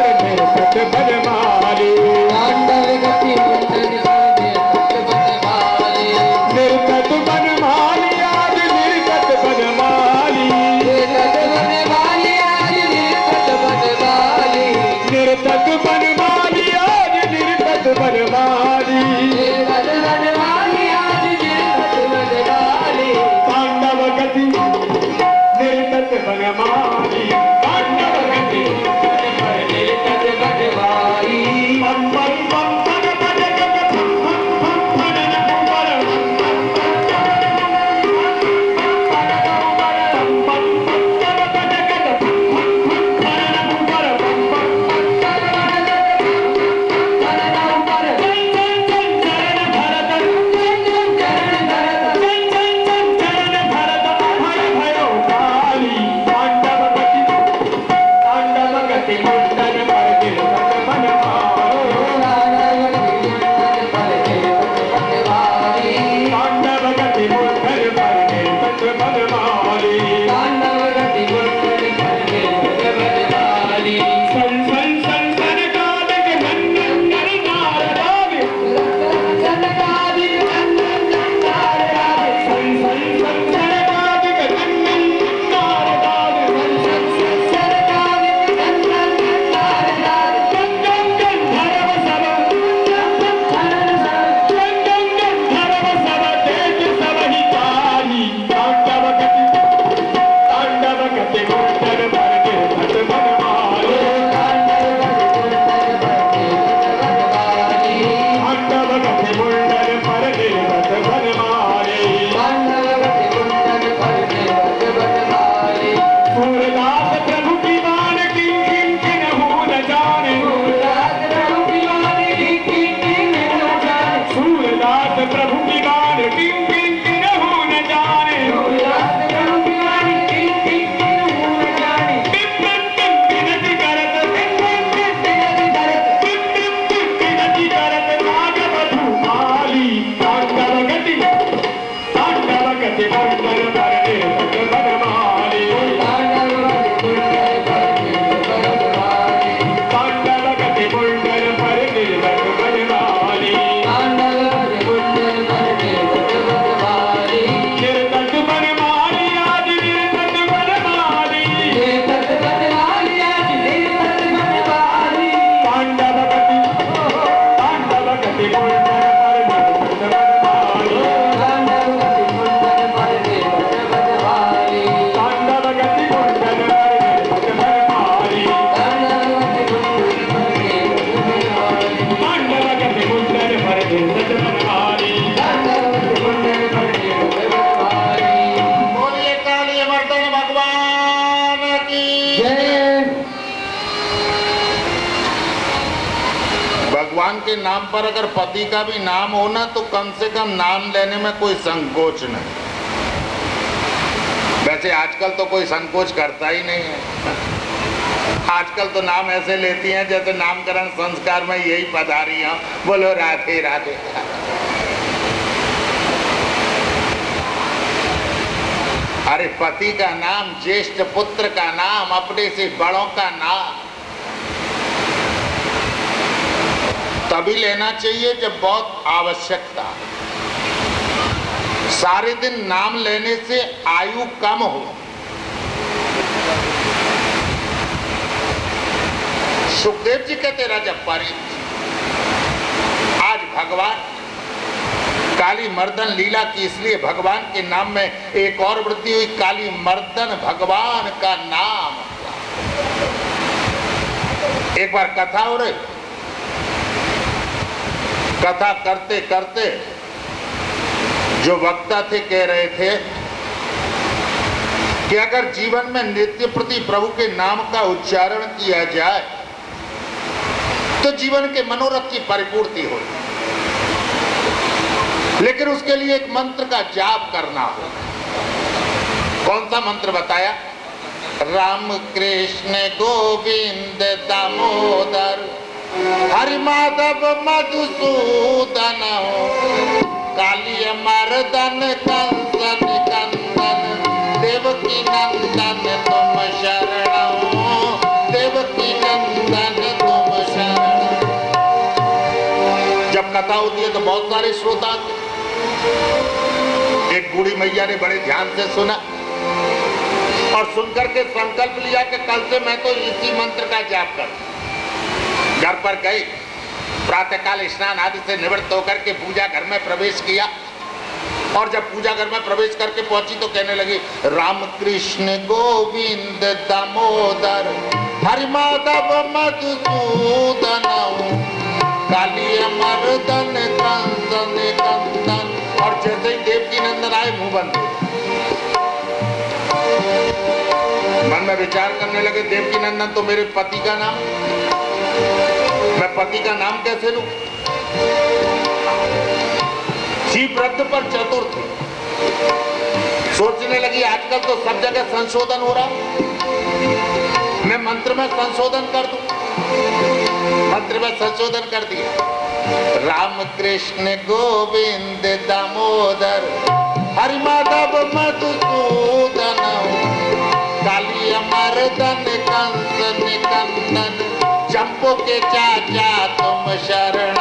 S3: निर्तत बनमाली,
S2: तांडवगति मुंडन पर निर्तत बनमाली, निर्तत बनमाली आज निर्तत बनमाली, निर्तत बनमाली आज निर्तत बनमाली, निर्तत बनमाली आज निर्तत बनमाली, निर्तत बनमाली आज निर्तत बनमाली, तांडवगति निर्तत बनमाली, तांडवगति निर्तत बनमाली, पम पम पम पम पम
S1: भगवान के नाम पर अगर पति का भी नाम हो ना तो कम से कम नाम लेने में कोई संकोच नहीं। वैसे आजकल तो कोई संकोच करता ही नहीं है। आजकल तो नाम ऐसे लेती हैं जैसे नामकरण संस्कार में यही पधारी हैं, बोलो राधे राधे। अरे पति का नाम, ज्येष्ठ पुत्र का नाम, अपने से बड़ों का नाम तभी लेना चाहिए जब बहुत आवश्यकता। सारे दिन नाम लेने से आयु कम हो। सुखदेव जी कहते राजा परीक्षित, आज भगवान काली मर्दन लीला की, इसलिए भगवान के नाम में एक और वृद्धि हुई, काली मर्दन भगवान का नाम। एक बार कथा हो रही, कथा करते करते जो वक्ता थे कह रहे थे कि अगर जीवन में नित्य प्रति प्रभु के नाम का उच्चारण किया जाए तो जीवन के मनोरथ की परिपूर्ति हो, लेकिन उसके लिए एक मंत्र का जाप करना हो। कौन सा मंत्र बताया? राम कृष्ण गोविंद दामोदर हरि माधव मधुसूदन कालिय मर्दन कंस निकंदन देवकी नंदन तुम शरण, देवकी नंदन तुम शरण। जब कथा होती है तो बहुत सारे श्रोता, एक बूढ़ी मैया ने बड़े ध्यान से सुना और सुनकर के संकल्प लिया कि कल से मैं तो इसी मंत्र का जाप करूं। घर पर गई, प्रातःकाल स्नान आदि से निवृत्त होकर के पूजा घर में प्रवेश किया और जब पूजा घर में प्रवेश करके पहुंची तो कहने लगी राम कृष्ण गोविंद दामोदर हरि माधव मधुसूदन कालिय मर्दन कंस निकंदन। और जैसे ही देवकी नंदन आए मुंह बंद। मन में विचार करने लगे देवकी नंदन तो मेरे पति का नाम, मैं पति का नाम कैसे लूं? शिव व्रत पर चतुर्थी सोचने लगी आजकल तो सब जगह संशोधन हो रहा, मैं मंत्र में संशोधन कर दूं। मंत्र में संशोधन कर दिया, राम कृष्ण गोविंद दामोदर हरि माधव मधुसूदन कालिय मर्दन कंस निकंदन चंपो के चाचा तुम शरण,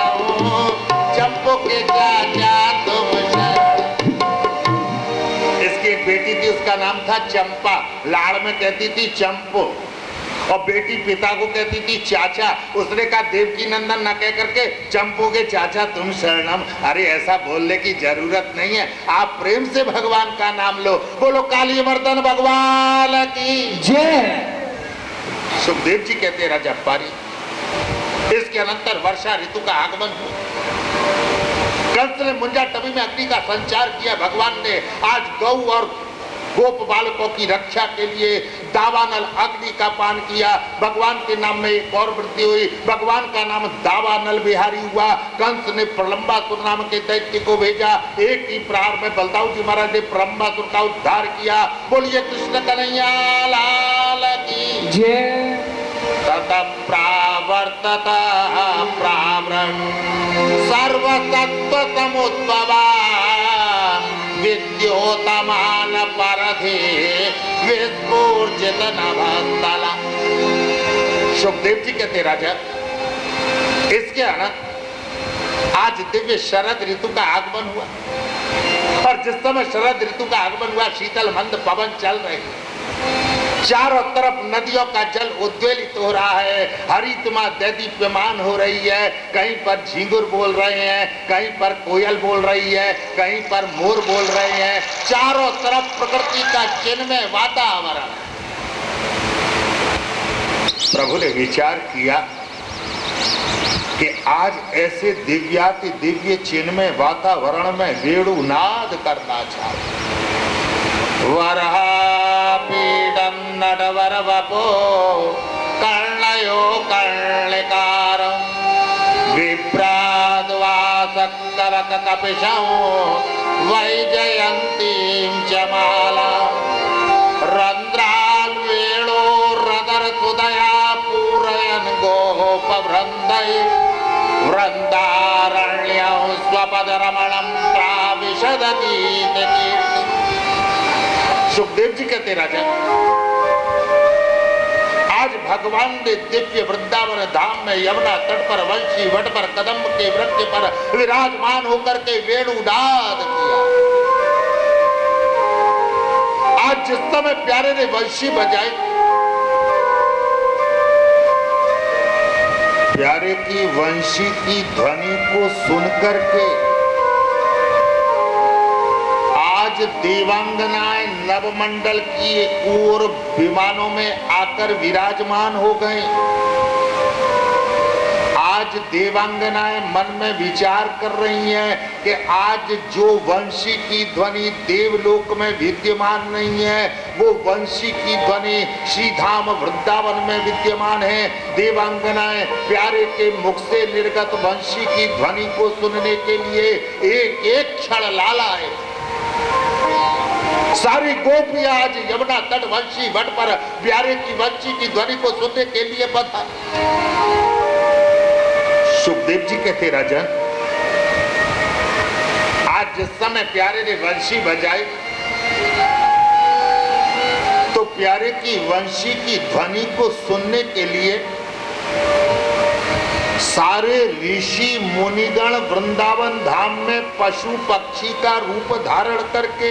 S1: चंपो के चाचा तुम शरण। इसकी एक बेटी थी, उसका नाम था चंपा, लाड़ में कहती थी चंपो, और बेटी पिता को कहती थी चाचा। उसने कहा देवकी नंदन न कह करके चंपू के चाचा तुम शरणम। अरे ऐसा बोलने की जरूरत नहीं है, आप प्रेम से भगवान का नाम लो। बोलो काली मर्दन भगवान की जय। सुखदेव जी कहते राजा पारी, इसके अनंतर वर्षा ऋतु का आगमन हुआ। कंस ने मुंजा टबी में अग्नि का संचार किया। भगवान ने आज गौ और गोप बालकों की रक्षा के लिए दावानल अग्नि का पान किया। भगवान के नाम में एक और वृद्धि हुई, भगवान का नाम दावानल बिहारी हुआ। कंस ने प्रलंबासुर नाम के दैत्य को भेजा। एक ही प्रहार में बलदाऊ जी महाराज ने प्रलंबासुर का उद्धार किया। बोलिए कृष्ण कन्हैया लाल की जय। ततः प्रावर्तत प्रावरण सर्वसत्व समुद्भवा विद्योतमान परधे विस्फूर्जित नभस्तला। सुखदेव जी कहते राजा, इसके अनंत आज दिव्य शरद ऋतु का आगमन हुआ और जिस समय शरद ऋतु का आगमन हुआ शीतल मंद पवन चल रहे, चारों तरफ नदियों का जल उद्वेलित हो रहा है, हरितमा दैदीप्यमान हो रही है। कहीं पर झींगुर बोल रहे हैं, कहीं पर कोयल बोल रही है, कहीं पर मोर बोल रहे हैं। चारों तरफ प्रकृति का चिन्मय वातावरण। प्रभु ने विचार किया कि आज ऐसे दिव्याति दिव्य चिन्मय वातावरण में वेणुनाद करना चाहिए। वरहा पीडम नटवर वपो कर्णयो कर्णिकारं विभ्राद्वासकरक कपिशं वैजयन्तीं च माला रन्ध्राल्वेणोरदरसुदया पूरयन् गोपवृन्दै वृन्दारण्यं स्वपदरमणं प्राविशदतीति। सुखदेव जी कहते राजा, आज भगवान ने दिव्य वृंदावन धाम में यमुना तट पर वंशी वट पर कदम्ब के वृक्ष पर विराजमान होकर के वेणुनाद किया। आज जिस समय प्यारे ने वंशी बजाई, प्यारे की वंशी की ध्वनि को सुनकर के आज देवांगनाएं नवमंडल की ओर विमानों में आकर विराजमान हो गए। आज देवांगनाएं मन में विचार कर रही हैं कि आज जो वंशी की ध्वनि देवलोक में विद्यमान नहीं है, वो वंशी की ध्वनि श्रीधाम वृंदावन में विद्यमान है। देवांगनाएं प्यारे के मुख से निर्गत वंशी की ध्वनि को सुनने के लिए एक एक क्षण लालाए। सारी गोपियां आज यमुना तट वंशी वट पर प्यारे की वंशी की ध्वनि को सुनने के लिए बता। सुखदेव जी कहते राजन, आज जिस समय प्यारे ने वंशी बजाई तो प्यारे की वंशी की ध्वनि को सुनने के लिए सारे ऋषि मुनिगण वृंदावन धाम में पशु पक्षी का रूप धारण करके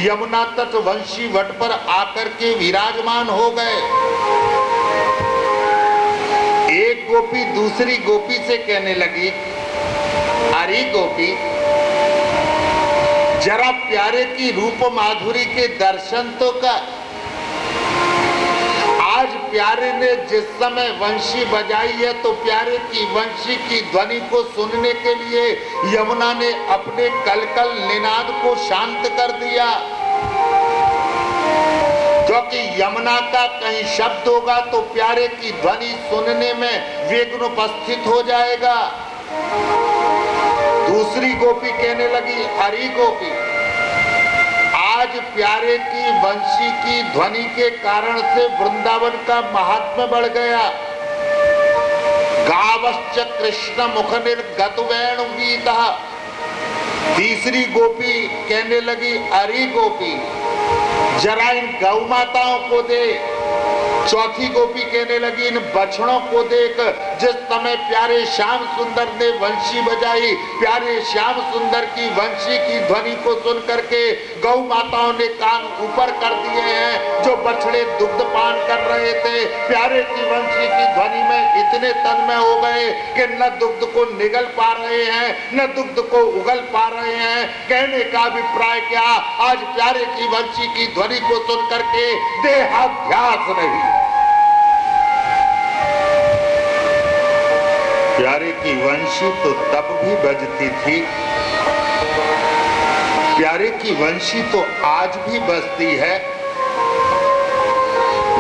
S1: यमुना तट वंशी वट पर आकर के विराजमान हो गए। एक गोपी दूसरी गोपी से कहने लगी, अरे गोपी, जरा प्यारे की रूप माधुरी के दर्शन तो कर। आज प्यारे ने जिस समय वंशी बजाई है तो प्यारे की वंशी की ध्वनि को सुनने के लिए यमुना ने अपने कलकल निनाद को शांत कर दिया, क्योंकि यमुना का कहीं शब्द होगा तो प्यारे की ध्वनि सुनने में विघ्न उपस्थित हो जाएगा। दूसरी गोपी कहने लगी, अरे गोपी, आज प्यारे की वंशी की ध्वनि के कारण से वृंदावन का महात्म्य बढ़ गया। गावश्च कृष्ण मुख निर्गत वेणु गीता। तीसरी गोपी कहने लगी, अरे गोपी, जरा इन गौ माताओं को दे। चौथी गोपी कहने लगी, इन बछड़ों को देख। जिस समय प्यारे श्याम सुंदर ने वंशी बजाई, प्यारे श्याम सुंदर की वंशी की ध्वनि को सुन करके गौ माताओं ने कान ऊपर कर दिए हैं। जो बछड़े दुग्ध पान कर रहे थे प्यारे की वंशी की ध्वनि में इतने तन्मय हो गए कि न दुग्ध को निगल पा रहे हैं न दुग्ध को उगल पा रहे हैं। कहने का अभिप्राय क्या, आज प्यारे की वंशी की ध्वनि को सुन करके देहाध्यास नहीं। प्यारे की वंशी तो तब भी बजती थी, प्यारे की वंशी तो आज भी बजती है,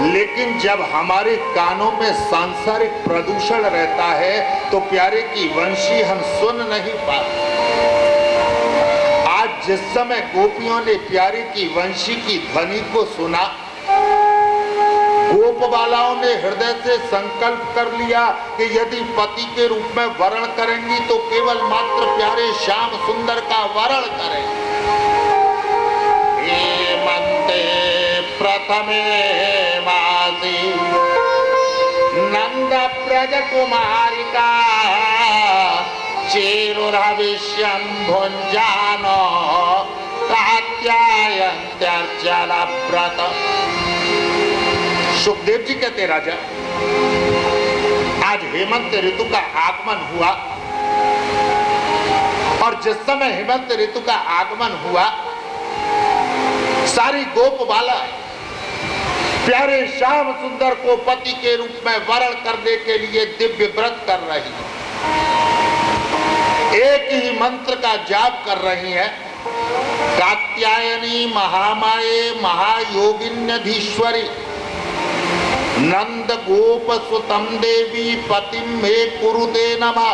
S1: लेकिन जब हमारे कानों में सांसारिक प्रदूषण रहता है तो प्यारे की वंशी हम सुन नहीं पाते। आज जिस समय गोपियों ने प्यारे की वंशी की ध्वनि को सुना, गोपबालाओं ने हृदय से संकल्प कर लिया कि यदि पति के रूप में वरण करेंगी तो केवल मात्र प्यारे श्याम सुंदर का वरण करें। हेमंते प्रथमे मासी नंद ब्रज कुमारिका चेरुरविष्यं भुञ्जानो कात्यायन्त्यर्चलव्रत। सुखदेव जी कहते राजा, आज हेमंत ऋतु का आगमन हुआ और जिस समय हेमंत ऋतु का आगमन हुआ सारी गोपबाला प्यारे श्याम सुंदर को पति के रूप में वरण करने के लिए दिव्य व्रत कर रही है। एक ही मंत्र का जाप कर रही है, कात्यायनी महामाये महायोगिन्यधीश्वरी नंद गोप सुतम देवी पतिम मे कुरुते नमः।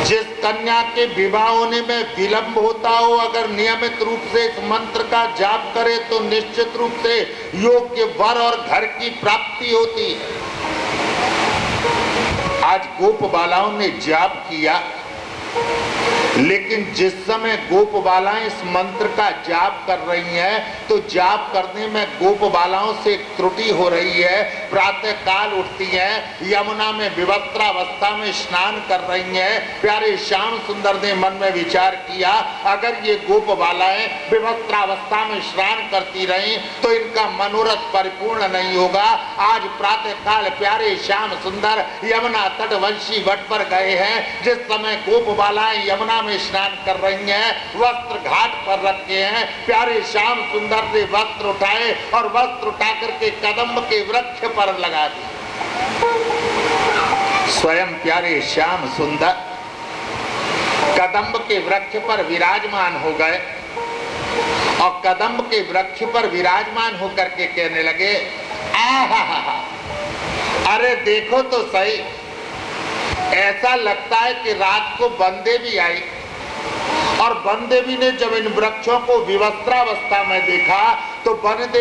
S1: जिस कन्या के विवाह होने में विलंब होता हो, अगर नियमित रूप से इस मंत्र का जाप करे तो निश्चित रूप से योग्य वर और घर की प्राप्ति होती है। आज गोपबालाओं ने जाप किया, लेकिन जिस समय गोपबालाएं इस मंत्र का जाप कर रही हैं तो जाप करने में गोपबालाओं से त्रुटि हो रही है। प्रातः काल उठती हैं, यमुना में विवस्त्रावस्था में स्नान कर रही हैं। प्यारे श्याम सुंदर ने मन में विचार किया, अगर ये गोपबालाएं विवस्त्रावस्था में स्नान करती रहीं तो इनका मनोरथ परिपूर्ण नहीं होगा। आज प्रातः काल प्यारे श्याम सुंदर यमुना तट वंशी वट पर गए हैं। जिस समय गोपबालाएं यमुना में स्नान कर रही हैं, वस्त्र घाट पर रखे हैं। प्यारे श्याम सुंदर ने वस्त्र उठाए और वस्त्र उठा करके कदम्ब के वृक्ष पर लगा दिए। स्वयं प्यारे श्याम सुंदर कदम्ब के वृक्ष पर विराजमान हो गए और कदम्ब के वृक्ष पर विराजमान होकर के कहने लगे, आहा, अरे देखो तो सही, ऐसा लगता है कि रात को बनदेवी आई और बनदेवी ने जब इन वृक्षों को विवस्त्रावस्था में देखा तो बनदेवी